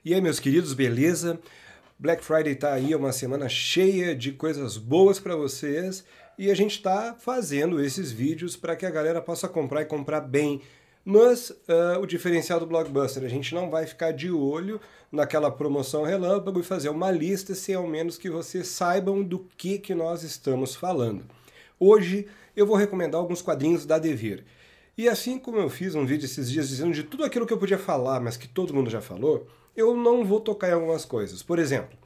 E aí, meus queridos, beleza? Black Friday tá aí, é uma semana cheia de coisas boas para vocês e a gente tá fazendo esses vídeos para que a galera possa comprar e comprar bem. Mas o diferencial do Blockbuster, a gente não vai ficar de olho naquela promoção relâmpago e fazer uma lista sem ao menos que vocês saibam do que nós estamos falando. Hoje eu vou recomendar alguns quadrinhos da Devir. E assim como eu fiz um vídeo esses dias dizendo de tudo aquilo que eu podia falar, mas que todo mundo já falou, eu não vou tocar em algumas coisas. Por exemplo,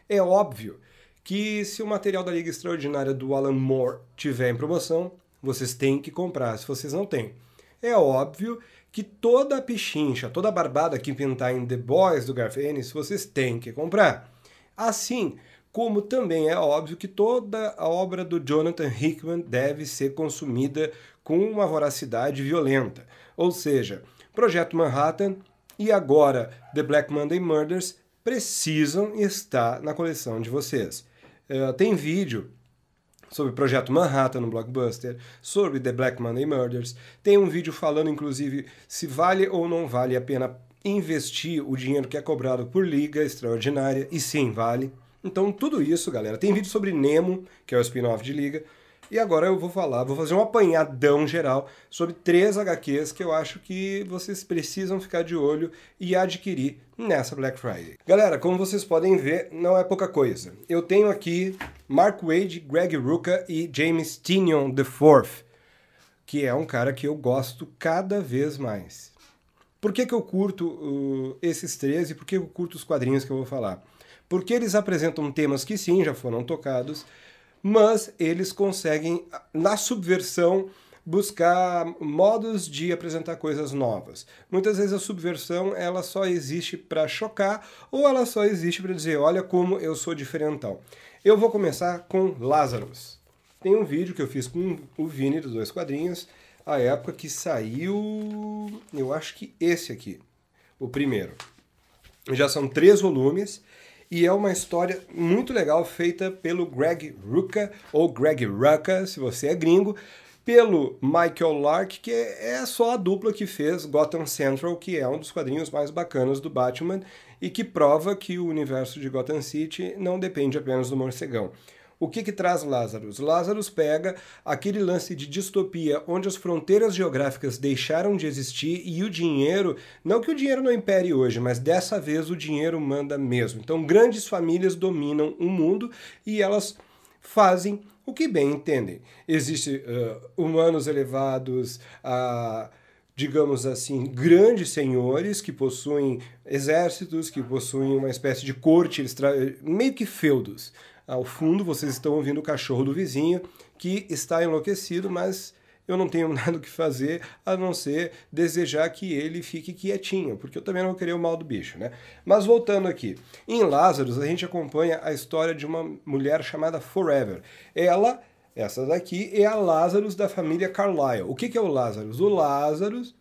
é óbvio que se o material da Liga Extraordinária do Alan Moore tiver em promoção, vocês têm que comprar, se vocês não têm. É óbvio que toda a pichincha, toda a barbada que pintar em The Boys do Garth Ennis, vocês têm que comprar. Assim como também é óbvio que toda a obra do Jonathan Hickman deve ser consumida com uma voracidade violenta. Ou seja, Projeto Manhattan e agora The Black Monday Murders precisam estar na coleção de vocês. Tem vídeo sobre Projeto Manhattan no Blockbuster, sobre The Black Monday Murders, tem um vídeo falando inclusive se vale ou não vale a pena investir o dinheiro que é cobrado por Liga Extraordinária, e sim, vale. Então tudo isso, galera. Tem vídeo sobre Nemo, que é o spin-off de Liga, e agora eu vou fazer um apanhadão geral sobre 3 HQs que eu acho que vocês precisam ficar de olho e adquirir nessa Black Friday. Galera, como vocês podem ver, não é pouca coisa. Eu tenho aqui Mark Waid, Greg Rucka e James Tynion IV, que é um cara que eu gosto cada vez mais. Por que eu curto esses 3 e por que eu curto os quadrinhos que eu vou falar? Porque eles apresentam temas que sim, já foram tocados, mas eles conseguem, na subversão, buscar modos de apresentar coisas novas. Muitas vezes a subversão ela só existe para chocar ou ela só existe para dizer, olha como eu sou diferentão. Eu vou começar com Lazarus. Tem um vídeo que eu fiz com o Vini dos 2 quadrinhos, a época que saiu, eu acho que esse aqui, o primeiro. Já são 3 volumes. E é uma história muito legal feita pelo Greg Rucka, ou Greg Rucka, se você é gringo, pelo Michael Lark, que é só a dupla que fez Gotham Central, que é um dos quadrinhos mais bacanas do Batman, e que prova que o universo de Gotham City não depende apenas do morcegão. O que traz Lazarus? Lazarus pega aquele lance de distopia onde as fronteiras geográficas deixaram de existir e o dinheiro, não que o dinheiro não impere hoje, mas dessa vez o dinheiro manda mesmo. Então grandes famílias dominam o mundo e elas fazem o que bem entendem. Existem humanos elevados a, digamos assim, grandes senhores que possuem exércitos, que possuem uma espécie de corte, meio que feudos. Ao fundo, vocês estão ouvindo o cachorro do vizinho, que está enlouquecido, mas eu não tenho nada o que fazer a não ser desejar que ele fique quietinho, porque eu também não vou querer o mal do bicho, né? Mas voltando aqui, em Lazarus, a gente acompanha a história de uma mulher chamada Forever. Ela, essa daqui, é a Lazarus da família Carlyle. O que é o Lazarus? O Lazarus,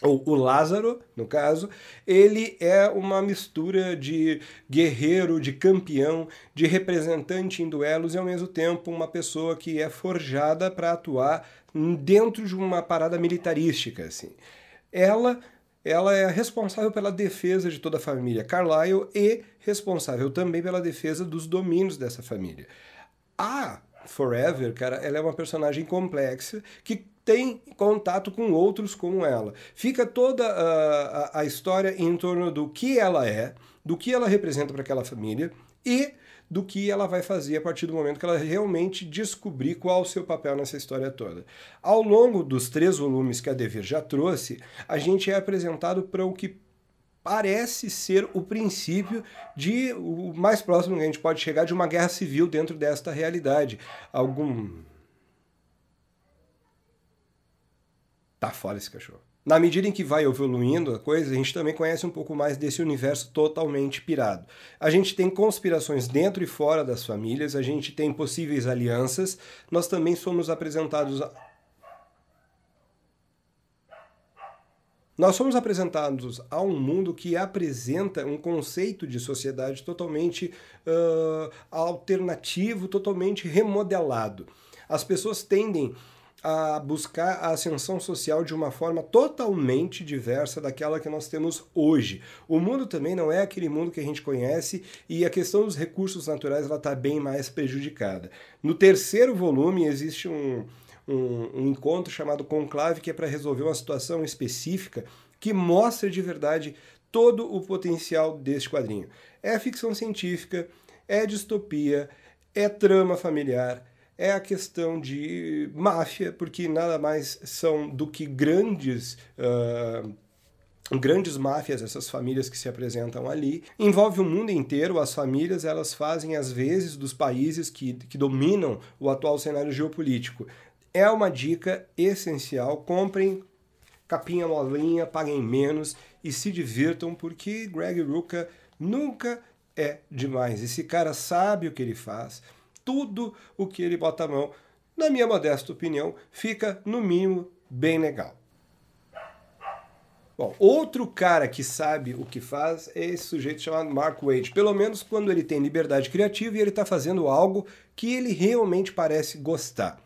ou o Lázaro, no caso, ele é uma mistura de guerreiro, de campeão, de representante em duelos e ao mesmo tempo uma pessoa que é forjada para atuar dentro de uma parada militarística, assim. Ela é responsável pela defesa de toda a família Carlyle e responsável também pela defesa dos domínios dessa família. A Forever, cara, ela é uma personagem complexa que tem contato com outros como ela. Fica toda a história em torno do que ela é, do que ela representa para aquela família e do que ela vai fazer a partir do momento que ela realmente descobrir qual o seu papel nessa história toda. Ao longo dos 3 volumes que a Devir já trouxe, a gente é apresentado para o que parece ser o princípio de o mais próximo que a gente pode chegar de uma guerra civil dentro desta realidade. Tá fora esse cachorro. Na medida em que vai evoluindo a coisa, a gente também conhece um pouco mais desse universo totalmente pirado. A gente tem conspirações dentro e fora das famílias, a gente tem possíveis alianças, nós também somos apresentados a um mundo que apresenta um conceito de sociedade totalmente alternativo, totalmente remodelado. As pessoas tendem a buscar a ascensão social de uma forma totalmente diversa daquela que nós temos hoje. O mundo também não é aquele mundo que a gente conhece e a questão dos recursos naturais está bem mais prejudicada. No terceiro volume existe um encontro chamado Conclave, que é para resolver uma situação específica que mostra de verdade todo o potencial deste quadrinho. É ficção científica, é distopia, é trama familiar, é a questão de máfia, porque nada mais são do que grandes máfias, essas famílias que se apresentam ali. Envolve o mundo inteiro, as famílias elas fazem as vezes dos países que dominam o atual cenário geopolítico. É uma dica essencial, comprem capinha molinha, paguem menos e se divirtam, porque Greg Rucka nunca é demais. Esse cara sabe o que ele faz. Tudo o que ele bota a mão, na minha modesta opinião, fica, no mínimo, bem legal. Bom, outro cara que sabe o que faz é esse sujeito chamado Mark Waid. Pelo menos quando ele tem liberdade criativa e ele está fazendo algo que ele realmente parece gostar.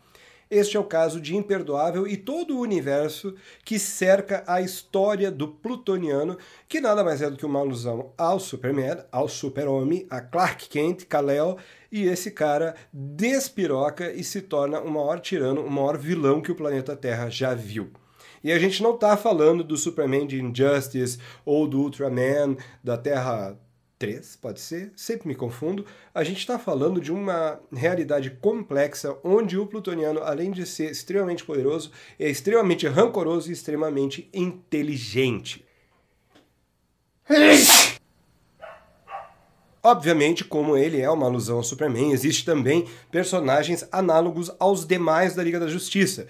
Este é o caso de Imperdoável e todo o universo que cerca a história do Plutoniano, que nada mais é do que uma alusão ao Superman, ao Super-Homem, a Clark Kent, Kal-El, e esse cara despiroca e se torna o maior tirano, o maior vilão que o planeta Terra já viu. E a gente não está falando do Superman de Injustice ou do Ultraman da Terra 3, pode ser, sempre me confundo. A gente está falando de uma realidade complexa onde o plutoniano, além de ser extremamente poderoso, é extremamente rancoroso e extremamente inteligente. Obviamente, como ele é uma alusão ao Superman, existe também personagens análogos aos demais da Liga da Justiça.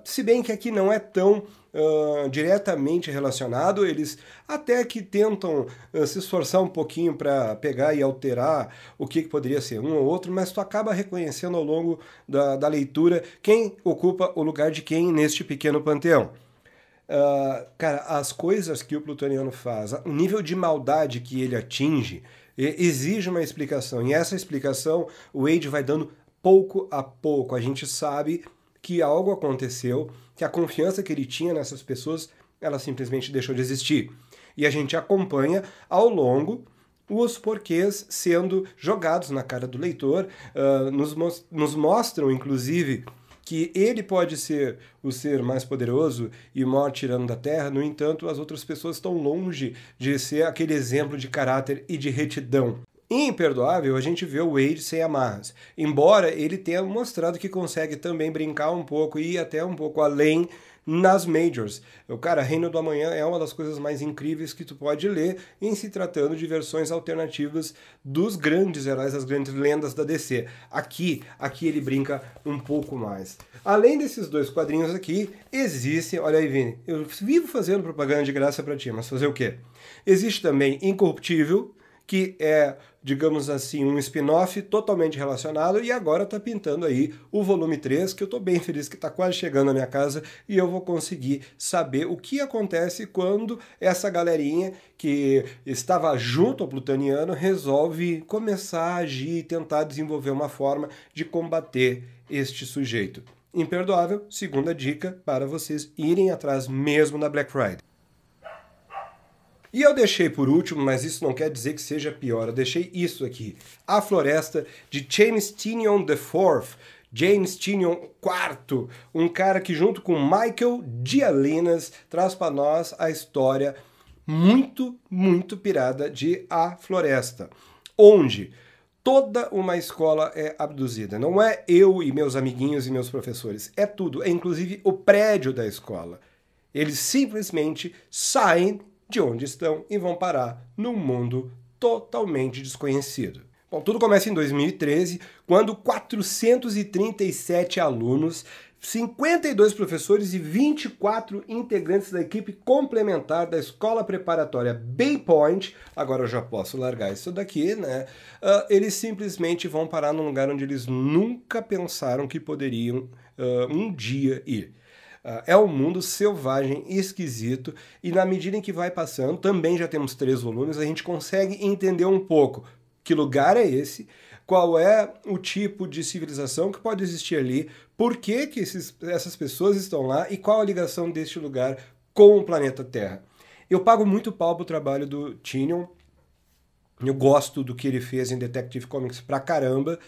Se bem que aqui não é tão diretamente relacionado, eles até que tentam se esforçar um pouquinho para pegar e alterar o que poderia ser um ou outro, mas tu acaba reconhecendo ao longo da leitura quem ocupa o lugar de quem neste pequeno panteão. Cara, as coisas que o plutoniano faz, o nível de maldade que ele atinge, exige uma explicação, e essa explicação o Waid vai dando pouco a pouco. A gente sabe que algo aconteceu, que a confiança que ele tinha nessas pessoas, ela simplesmente deixou de existir. E a gente acompanha ao longo os porquês sendo jogados na cara do leitor, nos mostram, inclusive, que ele pode ser o ser mais poderoso e o maior tirano da Terra, no entanto, as outras pessoas estão longe de ser aquele exemplo de caráter e de retidão. Em Imperdoável, a gente vê o Waid sem amarras, embora ele tenha mostrado que consegue também brincar um pouco e ir até um pouco além nas Majors. O cara, Reino do Amanhã é uma das coisas mais incríveis que tu pode ler em se tratando de versões alternativas dos grandes heróis, das grandes lendas da DC. Aqui ele brinca um pouco mais. Além desses dois quadrinhos aqui, existem... Olha aí, Vini, eu vivo fazendo propaganda de graça pra ti, mas fazer o quê? Existe também Incorruptível, que é, digamos assim, um spin-off totalmente relacionado, e agora está pintando aí o volume 3, que eu estou bem feliz que está quase chegando na minha casa, e eu vou conseguir saber o que acontece quando essa galerinha que estava junto ao plutoniano resolve começar a agir e tentar desenvolver uma forma de combater este sujeito. Imperdoável, segunda dica para vocês irem atrás mesmo na Black Friday. E eu deixei por último, mas isso não quer dizer que seja pior, eu deixei isso aqui. A Floresta, de James Tynion IV, James Tynion IV, um cara que junto com Michael Dialinas traz para nós a história muito, muito pirada de A Floresta, onde toda uma escola é abduzida. Não é eu e meus amiguinhos e meus professores, é tudo, é inclusive o prédio da escola. Eles simplesmente saem de onde estão e vão parar num mundo totalmente desconhecido. Bom, tudo começa em 2013, quando 437 alunos, 52 professores e 24 integrantes da equipe complementar da escola preparatória Bay Point, agora eu já posso largar isso daqui, né? Eles simplesmente vão parar num lugar onde eles nunca pensaram que poderiam um dia ir. É um mundo selvagem, esquisito, e na medida em que vai passando, também já temos 3 volumes, a gente consegue entender um pouco que lugar é esse, qual é o tipo de civilização que pode existir ali, por que essas pessoas estão lá e qual a ligação deste lugar com o planeta Terra. Eu pago muito pau pro trabalho do Tynion. Eu gosto do que ele fez em Detective Comics pra caramba.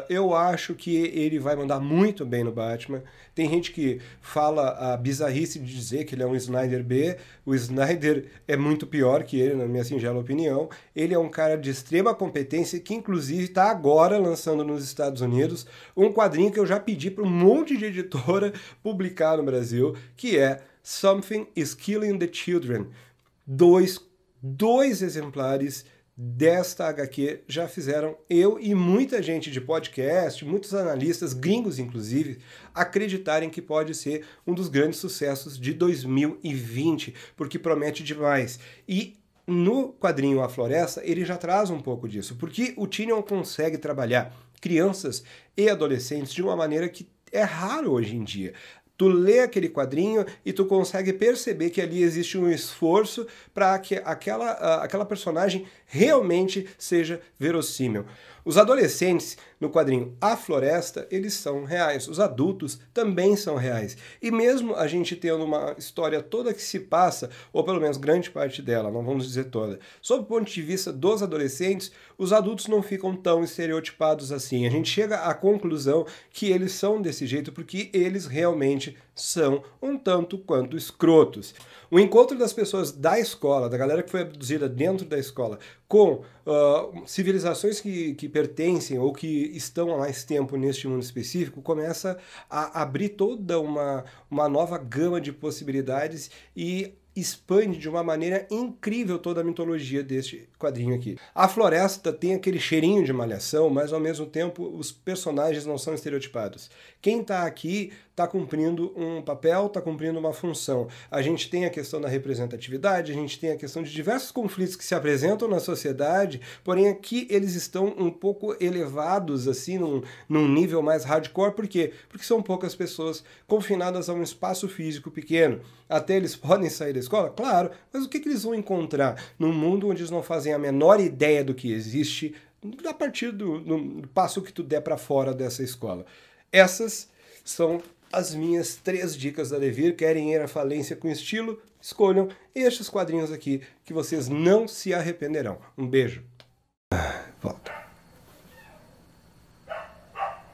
Eu acho que ele vai mandar muito bem no Batman. Tem gente que fala a bizarrice de dizer que ele é um Snyder B. O Snyder é muito pior que ele, na minha singela opinião. Ele é um cara de extrema competência que, inclusive, está agora lançando nos Estados Unidos um quadrinho que eu já pedi para um monte de editora publicar no Brasil, que é Something is Killing the Children. Dois exemplares desta HQ já fizeram eu e muita gente de podcast, muitos analistas, gringos inclusive, acreditarem que pode ser um dos grandes sucessos de 2020, porque promete demais. E no quadrinho A Floresta, ele já traz um pouco disso, porque o Tynion consegue trabalhar crianças e adolescentes de uma maneira que é raro hoje em dia. Tu lê aquele quadrinho e tu consegue perceber que ali existe um esforço para que aquela personagem realmente seja verossímil. Os adolescentes no quadrinho A Floresta, eles são reais. Os adultos também são reais. E mesmo a gente tendo uma história toda que se passa, ou pelo menos grande parte dela, não vamos dizer toda, sob o ponto de vista dos adolescentes, os adultos não ficam tão estereotipados assim. A gente chega à conclusão que eles são desse jeito porque eles realmente são um tanto quanto escrotos. O encontro das pessoas da escola, da galera que foi abduzida dentro da escola, com civilizações que pertencem ou que estão há mais tempo neste mundo específico, começa a abrir toda uma nova gama de possibilidades e expande de uma maneira incrível toda a mitologia deste quadrinho aqui. A Floresta tem aquele cheirinho de Malhação, mas ao mesmo tempo os personagens não são estereotipados. Quem está aqui está cumprindo um papel, está cumprindo uma função. A gente tem a questão da representatividade, a gente tem a questão de diversos conflitos que se apresentam na sociedade, porém aqui eles estão um pouco elevados, assim, num nível mais hardcore. Por quê? Porque são poucas pessoas confinadas a um espaço físico pequeno. Até eles podem sair da escola? Claro, mas o que eles vão encontrar num mundo onde eles não fazem a menor ideia do que existe a partir do passo que tu der para fora dessa escola? Essas são as minhas 3 dicas da Devir. Querem ir à falência com estilo? Escolham estes quadrinhos aqui que vocês não se arrependerão. Um beijo. Volta.